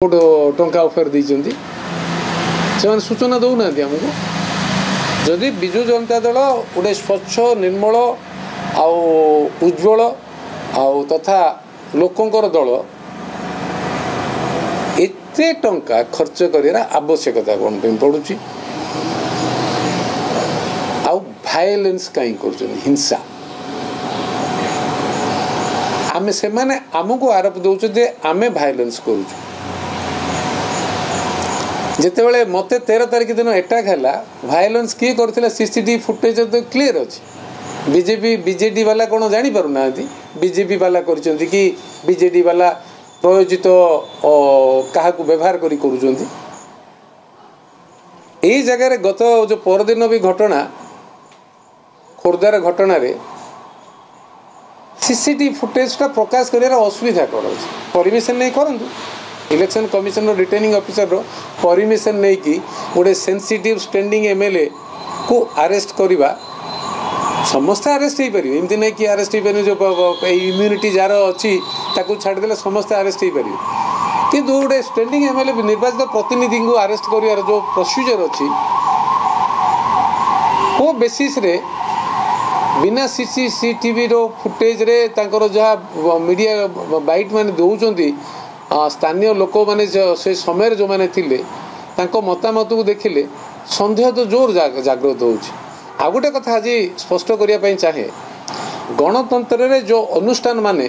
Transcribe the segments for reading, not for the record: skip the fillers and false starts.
टंका ऑफर देइचंती से सूचना दौना आमको जदि विजु जनता दल गोटे स्वच्छ निर्मल आउ उज्ज्वल आउ तथा लोकंकर दल एते टंका खर्च करिया आवश्यकता कौन पड़ुची आउ भाइलेंस कहीं कर हिंसा आमे से माने आमको आरोप दौचे जे आमे भाइलेंस करूछु जितेबाला मत 13 तारिख दिन अटैक है भाइलेंस किए करथिला सीसीटीवी फुटेज तो क्लीयर अच्छी बीजेपी बीजेडी वाला कौन जानी पारु ना बीजेपी वाला करचंती कि बीजेडी वाला प्रयोजित क्या व्यवहार करी करुचंती यही जगह गत जो परदिन भी घटना खोर्धार घटना रे सीसीटीवी फुटेज का प्रकाश कर असुविधा कौन अच्छे परमिशन नहीं करूँ election commission returning officer permission नहीं कि गोटे सेंसिटिव स्टैंडिंग एमएलए को अरेस्ट करवा समस्त अरेस्ट हो पारे एमती नहीं कि अरेस्ट हो पारे जो इम्यूनिटी जार अच्छी छाड़देले समस्त अरेस्ट हो पारे कि गोटे स्टैंडिंग एमएलए निर्वाचित प्रतिनिधि को अरेस्ट कर जो प्रोसीजर अच्छी वो बेसिस रे बिना सीसीटीवी रो फुटेज रे तांकर जहाँ मीडिया बाइट मान दौरान स्थानीय लोक मैंने से समय जो मैंने थिले मतामत को देखिले सन्देह तो जोर जागृत हो गोटे कथा आज स्पष्ट करने चाहे गणतंत्र रे जो अनुष्ठान माने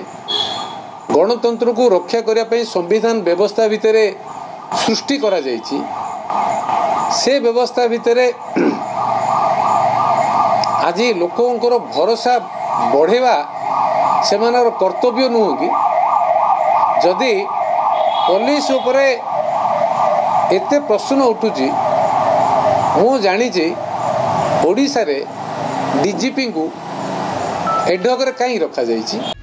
गणतंत्र को रक्षा करने संविधान व्यवस्था भितर सृष्टि करा जाइछि से व्यवस्था भितर आज लोकंकर भरोसा बढ़ेवा से कर्तव्य नुह कि जदि पुलिस उपरे एते प्रश्न उठुची मु जानी ओडिशा रे डीजीपी को एडहक रे कहीं रखा जाइछि।